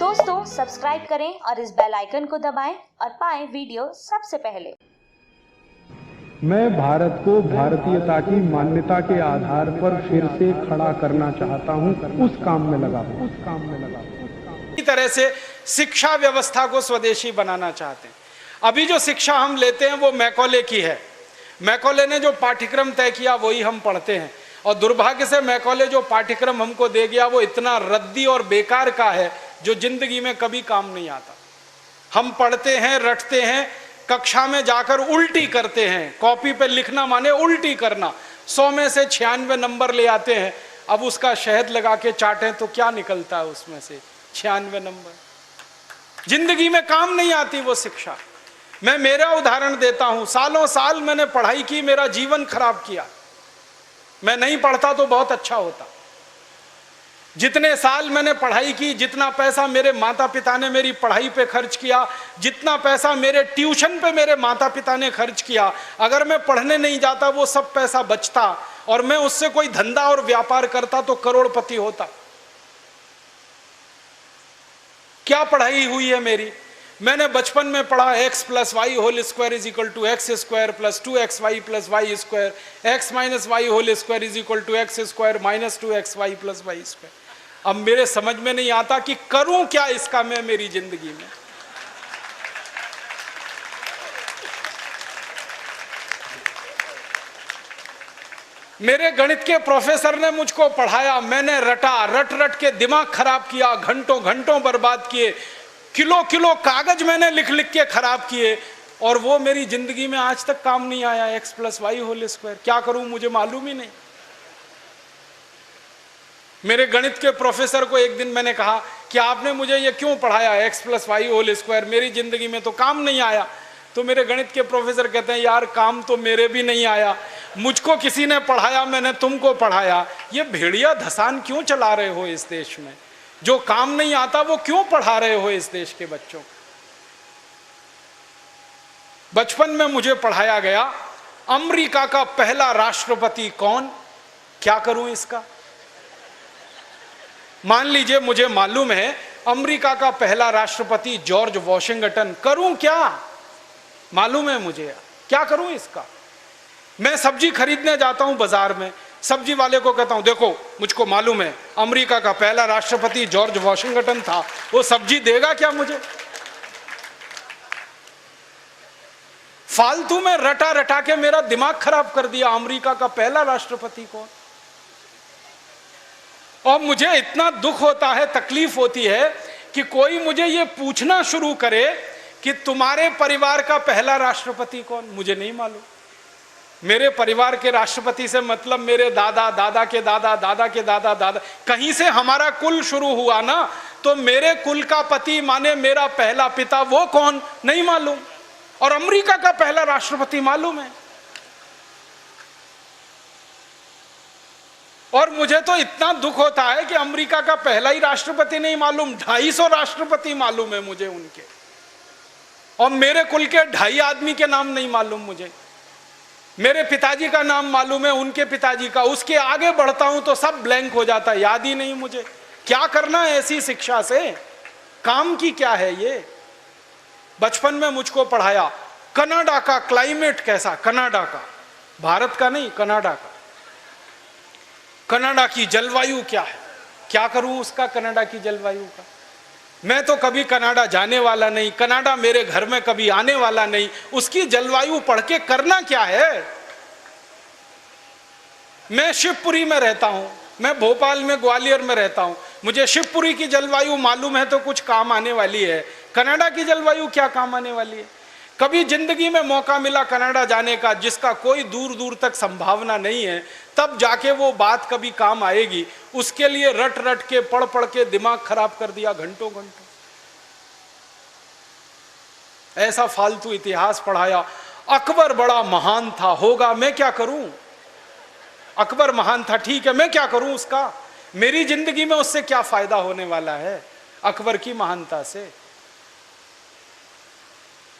दोस्तों सब्सक्राइब करें और इस बेल आइकन को दबाएं और पाएं वीडियो सबसे पहले। मैं भारत को भारतीयता की मान्यता के आधार पर फिर से खड़ा करना चाहता हूं, उस काम में लगा हूं। इसी तरह से शिक्षा व्यवस्था को स्वदेशी बनाना चाहते हैं। अभी जो शिक्षा हम लेते हैं वो मैकॉले की है। मैकॉले ने जो पाठ्यक्रम तय किया वही हम पढ़ते हैं, और दुर्भाग्य से मैकॉले जो पाठ्यक्रम हमको दे गया वो इतना रद्दी और बेकार का है जो जिंदगी में कभी काम नहीं आता। हम पढ़ते हैं, रटते हैं, कक्षा में जाकर उल्टी करते हैं। कॉपी पे लिखना माने उल्टी करना। 100 में से 96 नंबर ले आते हैं। अब उसका शहद लगा के चाटें तो क्या निकलता है उसमें से? 96 नंबर। जिंदगी में काम नहीं आती वो शिक्षा। मैं मेरा उदाहरण देता हूं। सालों साल मैंने पढ़ाई की, मेरा जीवन खराब किया। मैं नहीं पढ़ता तो बहुत अच्छा होता। जितने साल मैंने पढ़ाई की, जितना पैसा मेरे माता पिता ने मेरी पढ़ाई पे खर्च किया, जितना पैसा मेरे ट्यूशन पे मेरे माता पिता ने खर्च किया, अगर मैं पढ़ने नहीं जाता वो सब पैसा बचता और मैं उससे कोई धंधा और व्यापार करता तो करोड़पति होता। क्या पढ़ाई हुई है मेरी? मैंने बचपन में पढ़ा x + y whole square is equal to x square plus 2xy plus y square, x minus y whole square is equal to x square minus 2xy plus y square. अब मेरे समझ में नहीं आता कि करूं क्या इसका मैं मेरी जिंदगी में। मेरे गणित के प्रोफेसर ने मुझको पढ़ाया, मैंने रटा, रट रट के दिमाग खराब किया, घंटों घंटों बर्बाद किए, किलो किलो कागज मैंने लिख लिख के खराब किए, और वो मेरी जिंदगी में आज तक काम नहीं आया। x + y होल स्क्वायर क्या करूं मुझे मालूम ही नहीं। मेरे गणित के प्रोफेसर को एक दिन मैंने कहा कि आपने मुझे ये क्यों पढ़ाया x + y होल स्क्वायर, मेरी जिंदगी में तो काम नहीं आया। तो मेरे गणित के प्रोफेसर कहते हैं, यार काम तो मेरे भी नहीं आया, मुझको किसी ने पढ़ाया, मैंने तुमको पढ़ाया। ये भेड़िया धसान क्यों चला रहे हो इस देश में? जो काम नहीं आता वो क्यों पढ़ा रहे हो इस देश के बच्चों को? बचपन में मुझे पढ़ाया गया अमेरिका का पहला राष्ट्रपति कौन, क्या करूं इसका? मान लीजिए मुझे मालूम है अमेरिका का पहला राष्ट्रपति जॉर्ज वॉशिंगटन, करूं क्या? मालूम है मुझे, क्या करूं इसका? मैं सब्जी खरीदने जाता हूं बाजार में, सब्जी वाले को कहता हूं देखो मुझको मालूम है अमेरिका का पहला राष्ट्रपति जॉर्ज वॉशिंगटन था, वो सब्जी देगा क्या मुझे? फालतू में रटा रटा के मेरा दिमाग खराब कर दिया। अमेरिका का पहला राष्ट्रपति कौन? और मुझे इतना दुख होता है, तकलीफ होती है कि कोई मुझे ये पूछना शुरू करे कि तुम्हारे परिवार का पहला राष्ट्रपति कौन? मुझे नहीं मालूम। मेरे परिवार के राष्ट्रपति से मतलब मेरे दादा, दादा के दादा, दादा के दादा, दादा, कहीं से हमारा कुल शुरू हुआ ना, तो मेरे कुल का पति माने मेरा पहला पिता, वो कौन? नहीं मालूम। और अमेरिका का पहला राष्ट्रपति मालूम है। और मुझे तो इतना दुख होता है कि अमेरिका का पहला ही राष्ट्रपति नहीं मालूम, 250 राष्ट्रपति मालूम है मुझे उनके, और मेरे कुल के 2.5 आदमी के नाम नहीं मालूम मुझे। मेरे पिताजी का नाम मालूम है, उनके पिताजी का, उसके आगे बढ़ता हूं तो सब ब्लैंक हो जाता है, याद ही नहीं मुझे। क्या करना है ऐसी शिक्षा से? काम की क्या है ये? बचपन में मुझको पढ़ाया कनाडा का क्लाइमेट कैसा, कनाडा का, भारत का नहीं, कनाडा का। कनाडा की जलवायु क्या है, क्या करूं उसका कनाडा की जलवायु का? मैं तो कभी कनाडा जाने वाला नहीं, कनाडा मेरे घर में कभी आने वाला नहीं, उसकी जलवायु पढ़ के करना क्या है? मैं शिवपुरी में रहता हूं, मैं भोपाल में, ग्वालियर में रहता हूं, मुझे शिवपुरी की जलवायु मालूम है तो कुछ काम आने वाली है। कनाडा की जलवायु क्या काम आने वाली है? कभी जिंदगी में मौका मिला कनाडा जाने का, जिसका कोई दूर दूर तक संभावना नहीं है, तब जाके वो बात कभी काम आएगी। उसके लिए रट रट के, पढ़ पढ़ के दिमाग खराब कर दिया घंटों घंटों। ऐसा फालतू इतिहास पढ़ाया। अकबर बड़ा महान था, होगा, मैं क्या करूं? अकबर महान था, ठीक है, मैं क्या करूं उसका? मेरी जिंदगी में उससे क्या फायदा होने वाला है अकबर की महानता से?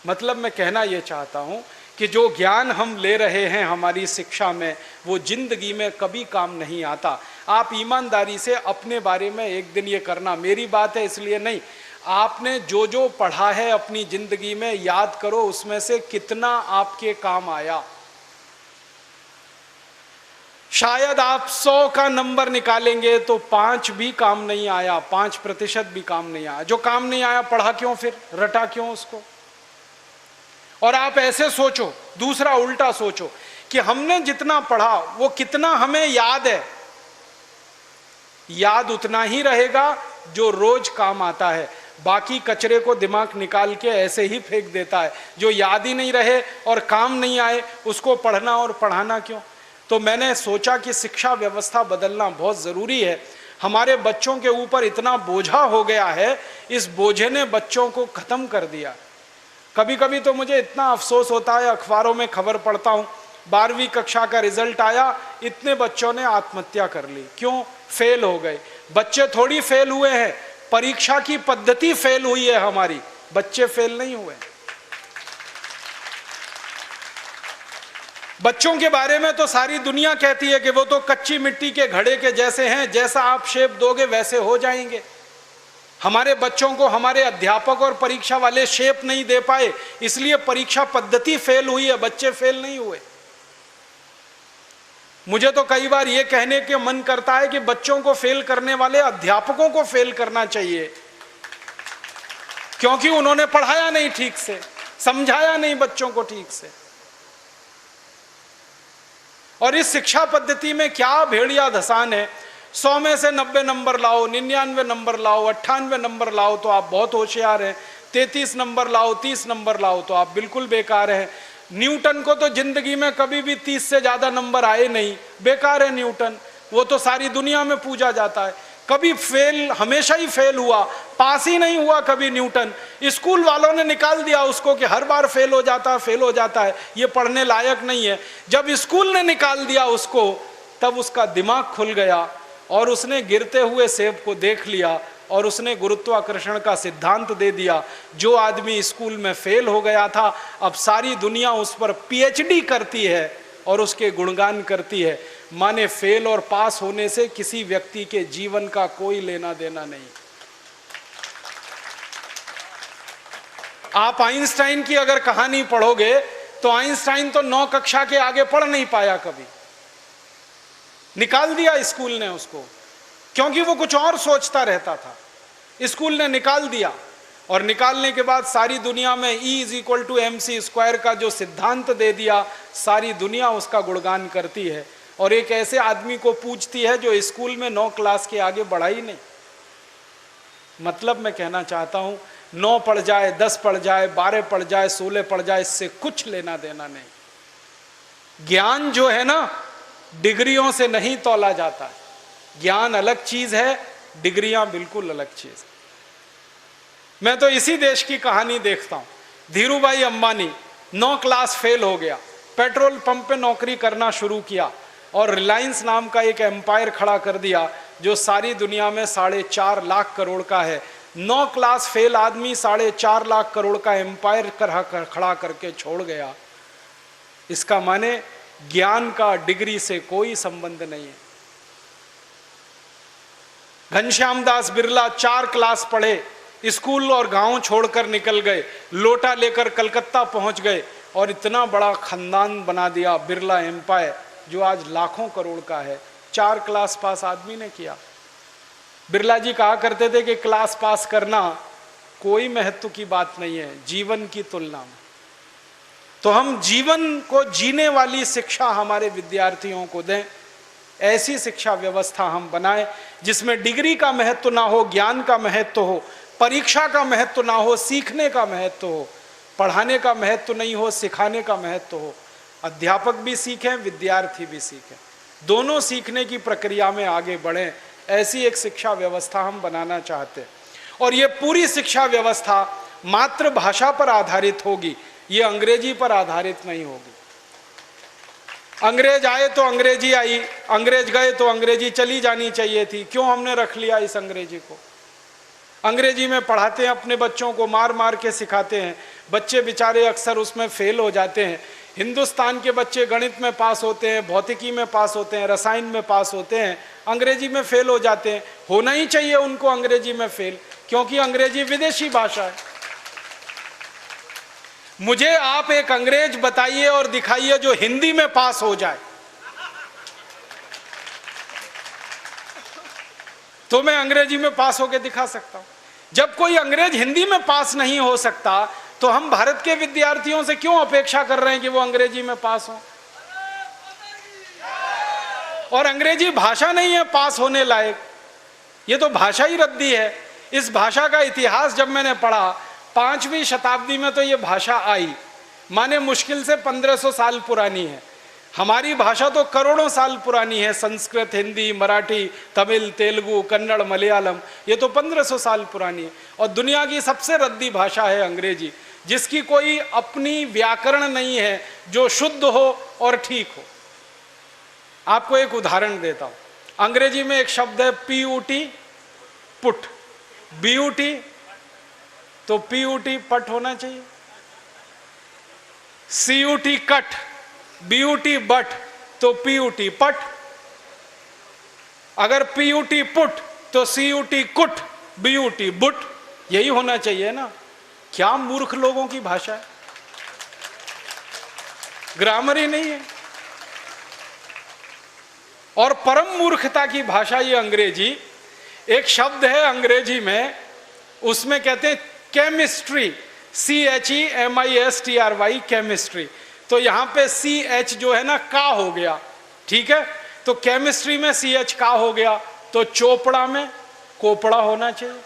मतलब मैं कहना यह चाहता हूं कि जो ज्ञान हम ले रहे हैं हमारी शिक्षा में, वो जिंदगी में कभी काम नहीं आता। आप ईमानदारी से अपने बारे में एक दिन ये करना, मेरी बात है इसलिए नहीं, आपने जो जो पढ़ा है अपनी जिंदगी में याद करो, उसमें से कितना आपके काम आया। शायद आप 100 का नंबर निकालेंगे तो 5 भी काम नहीं आया, 5% भी काम नहीं आया। जो काम नहीं आया पढ़ा क्यों, फिर रटा क्यों उसको? और आप ऐसे सोचो, दूसरा उल्टा सोचो कि हमने जितना पढ़ा वो कितना हमें याद है। याद उतना ही रहेगा जो रोज काम आता है, बाकी कचरे को दिमाग निकाल के ऐसे ही फेंक देता है। जो याद ही नहीं रहे और काम नहीं आए उसको पढ़ना और पढ़ाना क्यों? तो मैंने सोचा कि शिक्षा व्यवस्था बदलना बहुत ज़रूरी है। हमारे बच्चों के ऊपर इतना बोझा हो गया है, इस बोझे ने बच्चों को ख़त्म कर दिया। कभी कभी तो मुझे इतना अफसोस होता है, अखबारों में खबर पढ़ता हूँ 12वीं कक्षा का रिजल्ट आया, इतने बच्चों ने आत्महत्या कर ली। क्यों? फेल हो गए। बच्चे थोड़ी फेल हुए हैं, परीक्षा की पद्धति फेल हुई है हमारी, बच्चे फेल नहीं हुए। बच्चों के बारे में तो सारी दुनिया कहती है कि वो तो कच्ची मिट्टी के घड़े के जैसे हैं, जैसा आप शेप दोगे वैसे हो जाएंगे। हमारे बच्चों को हमारे अध्यापक और परीक्षा वाले शेप नहीं दे पाए, इसलिए परीक्षा पद्धति फेल हुई है, बच्चे फेल नहीं हुए। मुझे तो कई बार यह कहने के मन करता है कि बच्चों को फेल करने वाले अध्यापकों को फेल करना चाहिए, क्योंकि उन्होंने पढ़ाया नहीं ठीक से, समझाया नहीं बच्चों को ठीक से। और इस शिक्षा पद्धति में क्या भेड़िया धसान है। 100 में से 90 नंबर लाओ, 99 नंबर लाओ, 98 नंबर लाओ तो आप बहुत होशियार हैं, 33 नंबर लाओ, 30 नंबर लाओ तो आप बिल्कुल बेकार हैं। न्यूटन को तो जिंदगी में कभी भी 30 से ज्यादा नंबर आए नहीं, बेकार है न्यूटन, वो तो सारी दुनिया में पूजा जाता है। कभी फेल, हमेशा ही फेल हुआ, पास ही नहीं हुआ कभी न्यूटन। स्कूल वालों ने निकाल दिया उसको कि हर बार फेल हो जाता है, ये पढ़ने लायक नहीं है। जब स्कूल ने निकाल दिया उसको, तब उसका दिमाग खुल गया और उसने गिरते हुए सेब को देख लिया और उसने गुरुत्वाकर्षण का सिद्धांत दे दिया। जो आदमी स्कूल में फेल हो गया था, अब सारी दुनिया उस पर पीएचडी करती है और उसके गुणगान करती है। माने फेल और पास होने से किसी व्यक्ति के जीवन का कोई लेना देना नहीं। आप आइंस्टाइन की अगर कहानी पढ़ोगे तो आइंस्टाइन तो 9 कक्षा के आगे पढ़ नहीं पाया कभी, निकाल दिया स्कूल ने उसको, क्योंकि वो कुछ और सोचता रहता था। स्कूल ने निकाल दिया और निकालने के बाद सारी दुनिया में E=mc² का जो सिद्धांत दे दिया, सारी दुनिया उसका गुणगान करती है और एक ऐसे आदमी को पूछती है जो स्कूल में 9 क्लास के आगे बढ़ा ही नहीं। मतलब मैं कहना चाहता हूं, 9 पढ़ जाए, 10 पढ़ जाए, 12 पढ़ जाए, 16 पढ़ जाए, इससे कुछ लेना देना नहीं। ज्ञान जो है ना, डिग्रियों से नहीं तौला जाता है। ज्ञान अलग चीज है, डिग्रियां बिल्कुल अलग चीज है। मैं तो इसी देश की कहानी देखता हूं। धीरूभाई अंबानी 9 क्लास फेल हो गया, पेट्रोल पंप पे नौकरी करना शुरू किया और रिलायंस नाम का एक एम्पायर खड़ा कर दिया जो सारी दुनिया में 4.5 लाख करोड़ का है। 9 क्लास फेल आदमी 4.5 लाख करोड़ का एम्पायर खड़ा करके छोड़ गया। इसका माने ज्ञान का डिग्री से कोई संबंध नहीं है। घनश्याम दास बिरला 4 क्लास पढ़े, स्कूल और गांव छोड़कर निकल गए, लोटा लेकर कलकत्ता पहुंच गए और इतना बड़ा खानदान बना दिया, बिरला एम्पायर, जो आज लाखों करोड़ का है। 4 क्लास पास आदमी ने किया। बिरला जी कहा करते थे कि क्लास पास करना कोई महत्व की बात नहीं है जीवन की तुलना में। तो हम जीवन को जीने वाली शिक्षा हमारे विद्यार्थियों को दें, ऐसी शिक्षा व्यवस्था हम बनाएं जिसमें डिग्री का महत्व ना हो, ज्ञान का महत्व हो, परीक्षा का महत्व ना हो, सीखने का महत्व हो, पढ़ाने का महत्व नहीं हो, सिखाने का महत्व हो। अध्यापक भी सीखें, विद्यार्थी भी सीखें, दोनों सीखने की प्रक्रिया में आगे बढ़ें। ऐसी एक शिक्षा व्यवस्था हम बनाना चाहते हैं और ये पूरी शिक्षा व्यवस्था मातृभाषा पर आधारित होगी, ये अंग्रेजी पर आधारित नहीं होगी। अंग्रेज आए तो अंग्रेजी आई, अंग्रेज गए तो अंग्रेजी चली जानी चाहिए थी। क्यों हमने रख लिया इस अंग्रेजी को? अंग्रेजी में पढ़ाते हैं अपने बच्चों को, मार मार के सिखाते हैं, बच्चे बेचारे अक्सर उसमें फेल हो जाते हैं। हिंदुस्तान के बच्चे गणित में पास होते हैं, भौतिकी में पास होते हैं, रसायन में पास होते हैं, अंग्रेजी में फेल हो जाते हैं। होना ही चाहिए उनको अंग्रेजी में फेल, क्योंकि अंग्रेजी विदेशी भाषा है। मुझे आप एक अंग्रेज बताइए और दिखाइए जो हिंदी में पास हो जाए, तो मैं अंग्रेजी में पास होकर दिखा सकता हूं। जब कोई अंग्रेज हिंदी में पास नहीं हो सकता, तो हम भारत के विद्यार्थियों से क्यों अपेक्षा कर रहे हैं कि वो अंग्रेजी में पास हो? और अंग्रेजी भाषा नहीं है पास होने लायक, ये तो भाषा ही रद्दी है। इस भाषा का इतिहास जब मैंने पढ़ा, 5वीं शताब्दी में तो ये भाषा आई, माने मुश्किल से 1500 साल पुरानी है। हमारी भाषा तो करोड़ों साल पुरानी है। संस्कृत, हिंदी, मराठी, तमिल, तेलुगु, कन्नड़, मलयालम, ये तो 1500 साल पुरानी है। और दुनिया की सबसे रद्दी भाषा है अंग्रेजी, जिसकी कोई अपनी व्याकरण नहीं है जो शुद्ध हो और ठीक हो। आपको एक उदाहरण देता हूं। अंग्रेजी में एक शब्द है PUT, पुट। BUT तो PUT पट होना चाहिए। CUT कट, BUT बट तो PUT पट। अगर PUT पुट तो CUT कुट, BUT बुट, यही होना चाहिए ना। क्या मूर्ख लोगों की भाषा है, ग्रामर ही नहीं है। और परम मूर्खता की भाषा ये अंग्रेजी। एक शब्द है अंग्रेजी में, उसमें कहते हैं केमिस्ट्री, CHEMISTRY, केमिस्ट्री। तो यहां पे CH जो है ना का हो गया, ठीक है। तो केमिस्ट्री में CH का हो गया, तो चोपड़ा में कोपड़ा होना चाहिए।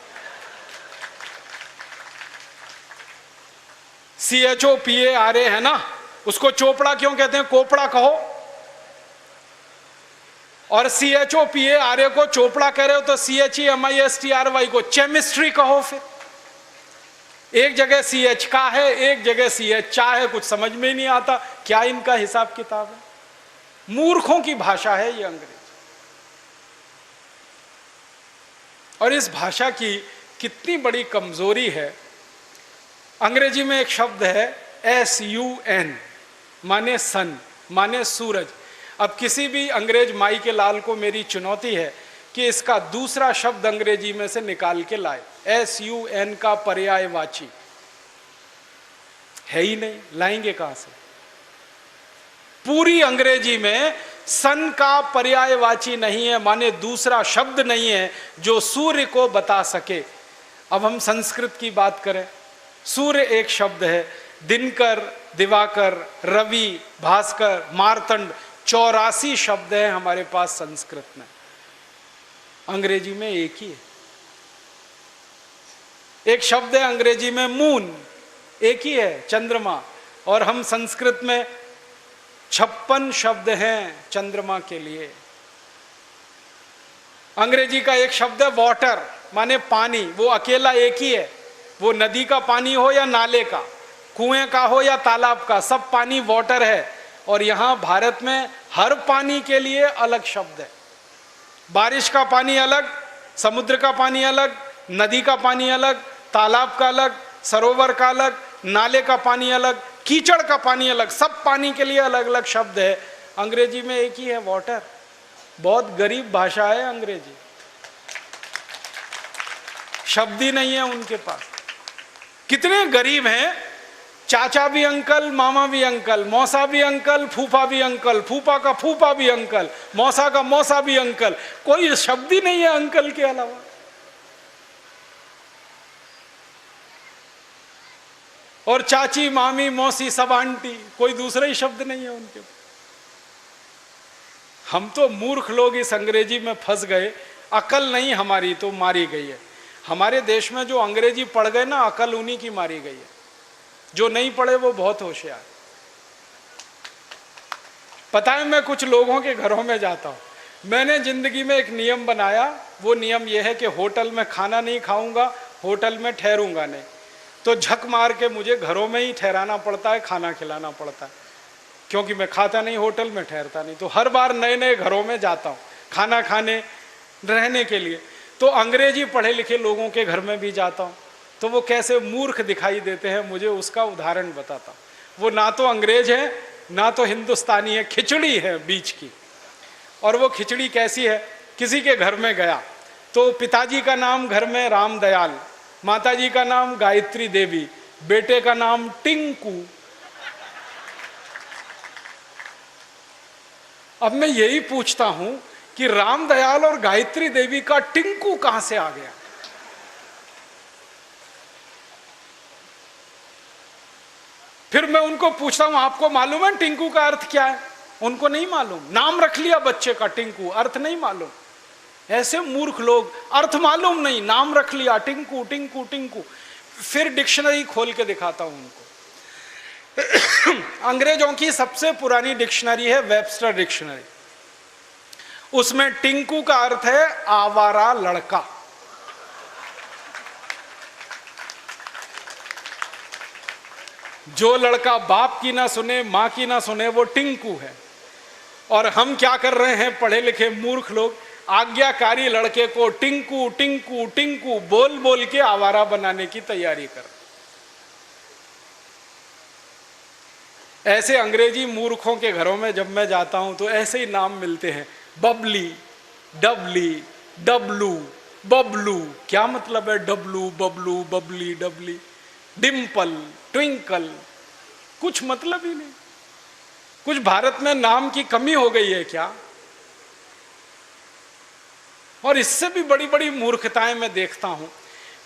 CHOPARA है ना, उसको चोपड़ा क्यों कहते हैं, कोपड़ा कहो। और CHOPARA को चोपड़ा कह रहे हो तो CHEMISTRY को केमिस्ट्री कहो। फिर एक जगह CH का है, एक जगह CH चा है, कुछ समझ में नहीं आता क्या इनका हिसाब किताब है। मूर्खों की भाषा है ये अंग्रेजी। और इस भाषा की कितनी बड़ी कमजोरी है। अंग्रेजी में एक शब्द है SUN, माने सन, माने सूरज। अब किसी भी अंग्रेज माई के लाल को मेरी चुनौती है कि इसका दूसरा शब्द अंग्रेजी में से निकाल के लाए। SUN का पर्यायवाची है ही नहीं, लाएंगे कहां से? पूरी अंग्रेजी में सन का पर्यायवाची नहीं है, माने दूसरा शब्द नहीं है जो सूर्य को बता सके। अब हम संस्कृत की बात करें, सूर्य एक शब्द है। दिनकर, दिवाकर, रवि, भास्कर, मार्तंड, 84 शब्द हैं हमारे पास संस्कृत में। अंग्रेजी में एक ही है। एक शब्द है अंग्रेजी में मून, एक ही है, चंद्रमा। और हम संस्कृत में 56 शब्द हैं चंद्रमा के लिए। अंग्रेजी का एक शब्द है वाटर, माने पानी, वो अकेला एक ही है। वो नदी का पानी हो या नाले का, कुएं का हो या तालाब का, सब पानी वाटर है। और यहां भारत में हर पानी के लिए अलग शब्द है। बारिश का पानी अलग, समुद्र का पानी अलग, नदी का पानी अलग, तालाब का अलग, सरोवर का अलग, नाले का पानी अलग, कीचड़ का पानी अलग, सब पानी के लिए अलग अलग शब्द है। अंग्रेजी में एक ही है, वाटर। बहुत गरीब भाषा है अंग्रेजी, शब्द ही नहीं है उनके पास। कितने गरीब हैं, चाचा भी अंकल, मामा भी अंकल, मौसा भी अंकल, फूफा भी अंकल, फूफा का फूफा भी अंकल, मौसा का मौसा भी अंकल, कोई शब्द ही नहीं है अंकल के अलावा। और चाची, मामी, मौसी, सब आंटी, कोई दूसरा ही शब्द नहीं है उनके। हम तो मूर्ख लोग इस अंग्रेजी में फंस गए। अकल नहीं हमारी तो मारी गई है। हमारे देश में जो अंग्रेजी पढ़ गए ना, अकल उन्हीं की मारी गई है। जो नहीं पढ़े वो बहुत होशियार। पता है, मैं कुछ लोगों के घरों में जाता हूं, मैंने जिंदगी में एक नियम बनाया। वो नियम यह है कि होटल में खाना नहीं खाऊंगा, होटल में ठहरूंगा नहीं। तो झक मार के मुझे घरों में ही ठहराना पड़ता है, खाना खिलाना पड़ता है, क्योंकि मैं खाता नहीं, होटल में ठहरता नहीं। तो हर बार नए नए घरों में जाता हूँ खाना खाने, रहने के लिए। तो अंग्रेजी पढ़े लिखे लोगों के घर में भी जाता हूँ, तो वो कैसे मूर्ख दिखाई देते हैं मुझे उसका उदाहरण बताता हूँ। वो ना तो अंग्रेज है ना तो हिंदुस्तानी है, खिचड़ी है बीच की। और वो खिचड़ी कैसी है, किसी के घर में गया तो पिताजी का नाम घर में रामदयाल, माताजी का नाम गायत्री देवी, बेटे का नाम टिंकू। अब मैं यही पूछता हूं कि रामदयाल और गायत्री देवी का टिंकू कहां से आ गया? फिर मैं उनको पूछता हूं आपको मालूम है टिंकू का अर्थ क्या है? उनको नहीं मालूम। नाम रख लिया बच्चे का टिंकू, अर्थ नहीं मालूम। ऐसे मूर्ख लोग, अर्थ मालूम नहीं, नाम रख लिया टिंकू टिंकू टिंकू। फिर डिक्शनरी खोल के दिखाता हूं उनको। अंग्रेजों की सबसे पुरानी डिक्शनरी है वेबस्टर डिक्शनरी। उसमें टिंकू का अर्थ है आवारा लड़का। जो लड़का बाप की ना सुने, मां की ना सुने, वो टिंकू है। और हम क्या कर रहे हैं, पढ़े लिखे मूर्ख लोग, आज्ञाकारी लड़के को टिंकू टिंकू टिंकू बोल बोल के आवारा बनाने की तैयारी कर। ऐसे अंग्रेजी मूर्खों के घरों में जब मैं जाता हूं तो ऐसे ही नाम मिलते हैं, बबली, डबली, डब्लू, बबलू। क्या मतलब है डब्लू, बबलू, बबली, डबली? डिम्पल, ट्विंकल, कुछ मतलब ही नहीं। कुछ भारत में नाम की कमी हो गई है क्या? और इससे भी बड़ी बड़ी मूर्खताएं मैं देखता हूं।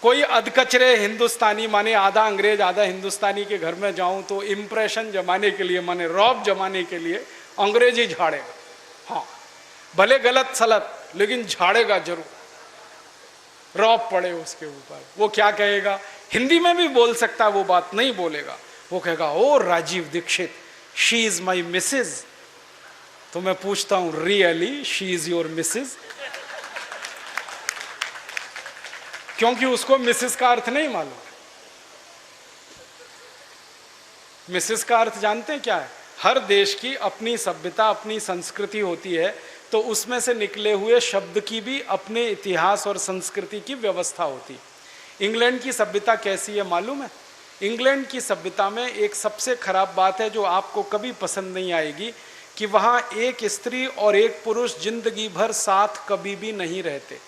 कोई अधकचरे हिंदुस्तानी, माने आधा अंग्रेज आधा हिंदुस्तानी के घर में जाऊं तो इंप्रेशन जमाने के लिए, माने रौब जमाने के लिए अंग्रेजी झाड़ेगा। हाँ, भले गलत सलत, लेकिन झाड़ेगा जरूर, रौब पड़े उसके ऊपर। वो क्या कहेगा, हिंदी में भी बोल सकता है, वो बात नहीं बोलेगा। वो कहेगा, oh Rajiv Dikshit, she is my missus. तो मैं पूछता हूं, really she is your missus? क्योंकि उसको मिसेस का अर्थ नहीं मालूम। मिसेस का अर्थ जानते हैं क्या है? हर देश की अपनी सभ्यता, अपनी संस्कृति होती है, तो उसमें से निकले हुए शब्द की भी अपने इतिहास और संस्कृति की व्यवस्था होती। इंग्लैंड की सभ्यता कैसी है मालूम है? इंग्लैंड की सभ्यता में एक सबसे खराब बात है जो आपको कभी पसंद नहीं आएगी, कि वहां एक स्त्री और एक पुरुष जिंदगी भर साथ कभी भी नहीं रहते,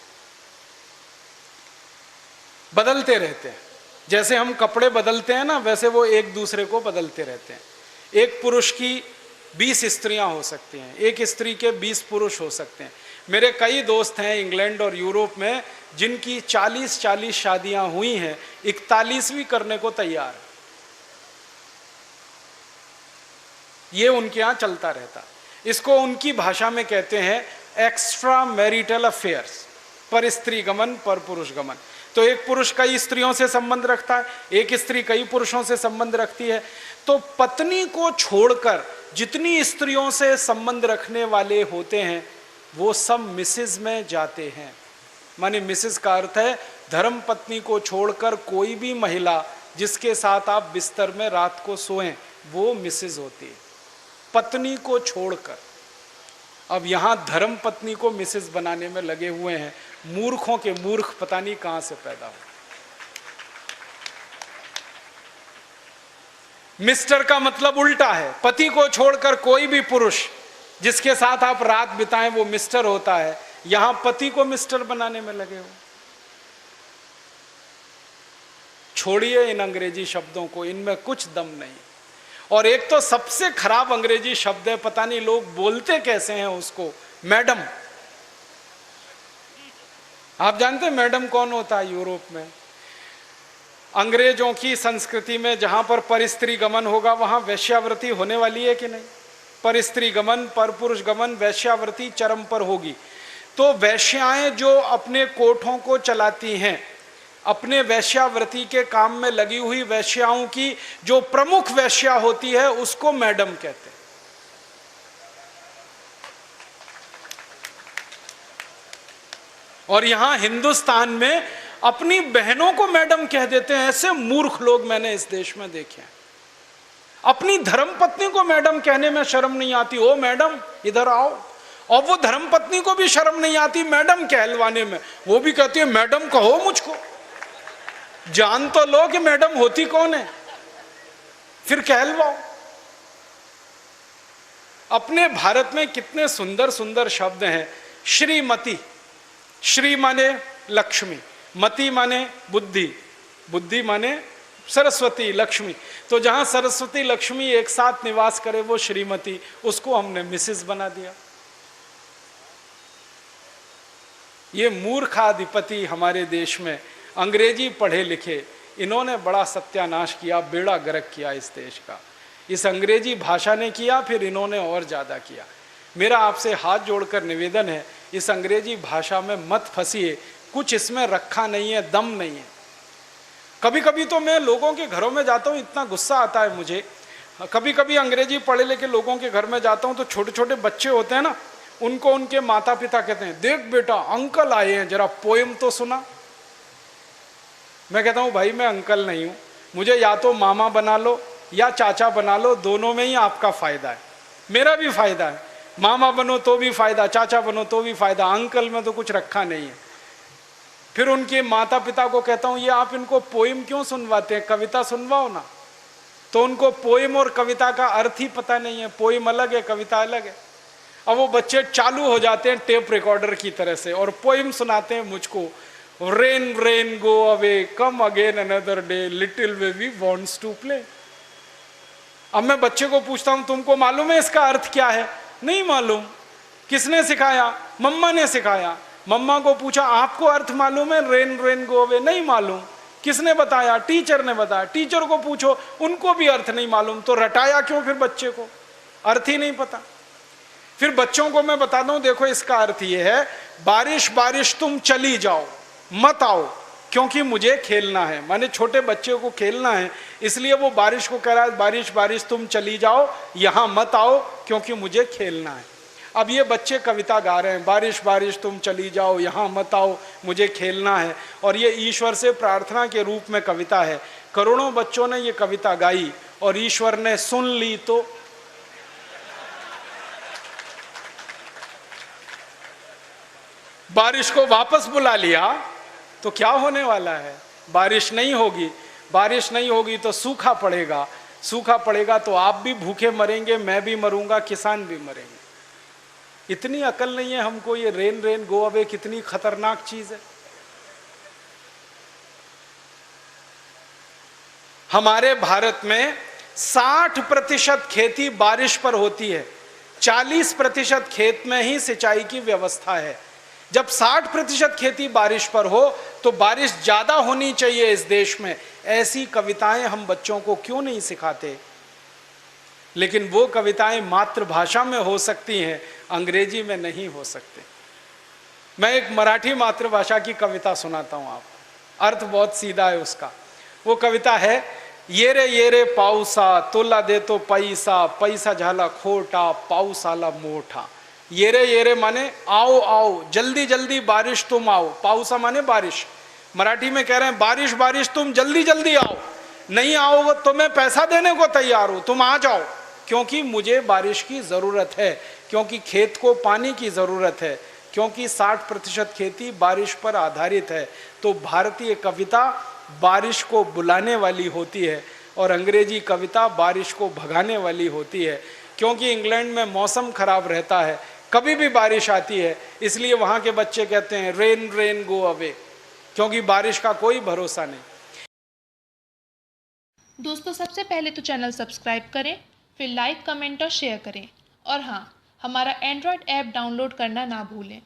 बदलते रहते हैं। जैसे हम कपड़े बदलते हैं ना, वैसे वो एक दूसरे को बदलते रहते हैं। एक पुरुष की 20 स्त्रियां हो सकती हैं, एक स्त्री के 20 पुरुष हो सकते हैं। मेरे कई दोस्त हैं इंग्लैंड और यूरोप में जिनकी 40-40 शादियां हुई हैं, 41वीं करने को तैयार है। ये उनके यहां चलता रहता। इसको उनकी भाषा में कहते हैं एक्स्ट्रा मैरिटल अफेयर्स, पर स्त्री गमन पर पुरुष गमन। तो एक पुरुष कई स्त्रियों से संबंध रखता है, एक स्त्री कई पुरुषों से संबंध रखती है। तो पत्नी को छोड़कर जितनी स्त्रियों से संबंध रखने वाले होते हैं, वो सब मिसेज में जाते हैं। माने मिसेज का अर्थ है धर्म पत्नी को छोड़कर कोई भी महिला जिसके साथ आप बिस्तर में रात को सोएं, वो मिसेज होती है, पत्नी को छोड़कर। अब यहां धर्म पत्नी को मिसेज बनाने में लगे हुए हैं। मूर्खों के मूर्ख पता नहीं कहां से पैदा हो। मिस्टर का मतलब उल्टा है, पति को छोड़कर कोई भी पुरुष जिसके साथ आप रात बिताएं वो मिस्टर होता है। यहां पति को मिस्टर बनाने में लगे हो। छोड़िए इन अंग्रेजी शब्दों को, इनमें कुछ दम नहीं। और एक तो सबसे खराब अंग्रेजी शब्द है, पता नहीं लोग बोलते कैसे हैं उसको, मैडम। आप जानते हैं मैडम कौन होता है यूरोप में? अंग्रेजों की संस्कृति में जहां पर परस्त्री गमन होगा वहां वैश्यावृत्ति होने वाली है कि नहीं? परस्त्री गमन, पर पुरुष गमन, वैश्यावृत्ति चरम पर होगी। तो वैश्याएं जो अपने कोठों को चलाती हैं, अपने वैश्यावृत्ति के काम में लगी हुई वैश्याओं की जो प्रमुख वैश्या होती है उसको मैडम कहते हैं। और यहां हिंदुस्तान में अपनी बहनों को मैडम कह देते हैं। ऐसे मूर्ख लोग मैंने इस देश में देखे हैं। अपनी धर्मपत्नी को मैडम कहने में शर्म नहीं आती, ओ मैडम इधर आओ। और वो धर्मपत्नी को भी शर्म नहीं आती मैडम कहलवाने में, वो भी कहती है मैडम कहो मुझको। जान तो लो कि मैडम होती कौन है, फिर कहलवाओ। अपने भारत में कितने सुंदर सुंदर शब्द हैं। श्रीमती, श्री माने लक्ष्मी, मति माने बुद्धि, बुद्धि माने सरस्वती लक्ष्मी, तो जहां सरस्वती लक्ष्मी एक साथ निवास करे वो श्रीमती, उसको हमने मिसेस बना दिया। ये मूर्खाधिपति हमारे देश में अंग्रेजी पढ़े लिखे, इन्होंने बड़ा सत्यानाश किया, बेड़ा गर्क किया इस देश का। इस अंग्रेजी भाषा ने किया, फिर इन्होंने और ज़्यादा किया। मेरा आपसे हाथ जोड़कर निवेदन है, इस अंग्रेजी भाषा में मत फंसिए, कुछ इसमें रखा नहीं है, दम नहीं है। कभी कभी तो मैं लोगों के घरों में जाता हूँ, इतना गुस्सा आता है मुझे। कभी कभी अंग्रेजी पढ़े लिखे लोगों के घर में जाता हूँ तो छोटे छोटे बच्चे होते हैं ना, उनको उनके माता पिता कहते हैं, देख बेटा अंकल आए हैं, जरा पोएम तो सुना। मैं कहता हूँ भाई मैं अंकल नहीं हूँ, मुझे या तो मामा बना लो या चाचा बना लो, दोनों में ही आपका फायदा है, मेरा भी फायदा है। मामा बनो तो भी फायदा, चाचा बनो तो भी फायदा, अंकल में तो कुछ रखा नहीं है। फिर उनके माता पिता को कहता हूँ, ये आप इनको पोएम क्यों सुनवाते हैं, कविता सुनवाओ ना। तो उनको पोएम और कविता का अर्थ ही पता नहीं है, पोएम अलग है, कविता अलग है। अब वो बच्चे चालू हो जाते हैं टेप रिकॉर्डर की तरह से और पोएम सुनाते हैं मुझको, rain rain go away come again another day little baby wants to play. अब मैं बच्चे को पूछता हूं, तुमको मालूम है इसका अर्थ क्या है? नहीं मालूम। किसने सिखाया? मम्मा ने सिखाया। मम्मा को पूछा, आपको अर्थ मालूम है रेन रेन गो अवे? नहीं मालूम। किसने बताया? टीचर ने बताया। टीचर को पूछो, उनको भी अर्थ नहीं मालूम। तो रटाया क्यों फिर बच्चे को? अर्थ ही नहीं पता। फिर बच्चों को मैं बताता हूं, देखो इसका अर्थ ये है, बारिश बारिश तुम चली जाओ, मत आओ क्योंकि मुझे खेलना है। माने छोटे बच्चे को खेलना है, इसलिए वो बारिश को कह रहा है, बारिश बारिश तुम चली जाओ, यहां मत आओ क्योंकि मुझे खेलना है। अब ये बच्चे कविता गा रहे हैं, बारिश बारिश तुम चली जाओ, यहां मत आओ, मुझे खेलना है, और ये ईश्वर से प्रार्थना के रूप में कविता है। करोड़ों बच्चों ने ये कविता गाई और ईश्वर ने सुन ली तो बारिश को वापस बुला लिया, तो क्या होने वाला है? बारिश नहीं होगी। बारिश नहीं होगी तो सूखा पड़ेगा। सूखा पड़ेगा तो आप भी भूखे मरेंगे, मैं भी मरूंगा, किसान भी मरेंगे। इतनी अकल नहीं है हमको, ये रेन रेन गो अवे कितनी खतरनाक चीज है। हमारे भारत में 60% खेती बारिश पर होती है, 40% खेत में ही सिंचाई की व्यवस्था है। जब 60% खेती बारिश पर हो तो बारिश ज्यादा होनी चाहिए इस देश में। ऐसी कविताएं हम बच्चों को क्यों नहीं सिखाते? लेकिन वो कविताएं मातृभाषा में हो सकती हैं, अंग्रेजी में नहीं हो सकते। मैं एक मराठी मातृभाषा की कविता सुनाता हूं आपको, अर्थ बहुत सीधा है उसका। वो कविता है, ये रे पाऊसा तुला देतो पैसा, पैसा झाला खोटा, पाऊस आला मोठा। ये रे माने आओ आओ, जल्दी जल्दी बारिश तुम आओ। पाऊसा माने बारिश। मराठी में कह रहे हैं, बारिश बारिश तुम जल्दी जल्दी आओ, नहीं आओ तो मैं पैसा देने को तैयार हूं, तुम आ जाओ, क्योंकि मुझे बारिश की जरूरत है, क्योंकि खेत को पानी की जरूरत है, क्योंकि 60% खेती बारिश पर आधारित है। तो भारतीय कविता बारिश को बुलाने वाली होती है और अंग्रेजी कविता बारिश को भगाने वाली होती है। क्योंकि इंग्लैंड में मौसम खराब रहता है, कभी भी बारिश आती है, इसलिए वहां के बच्चे कहते हैं रेन रेन गो अवे, क्योंकि बारिश का कोई भरोसा नहीं। दोस्तों, सबसे पहले तो चैनल सब्सक्राइब करें, फिर लाइक, कमेंट और शेयर करें, और हाँ, हमारा एंड्रॉयड ऐप डाउनलोड करना ना भूलें।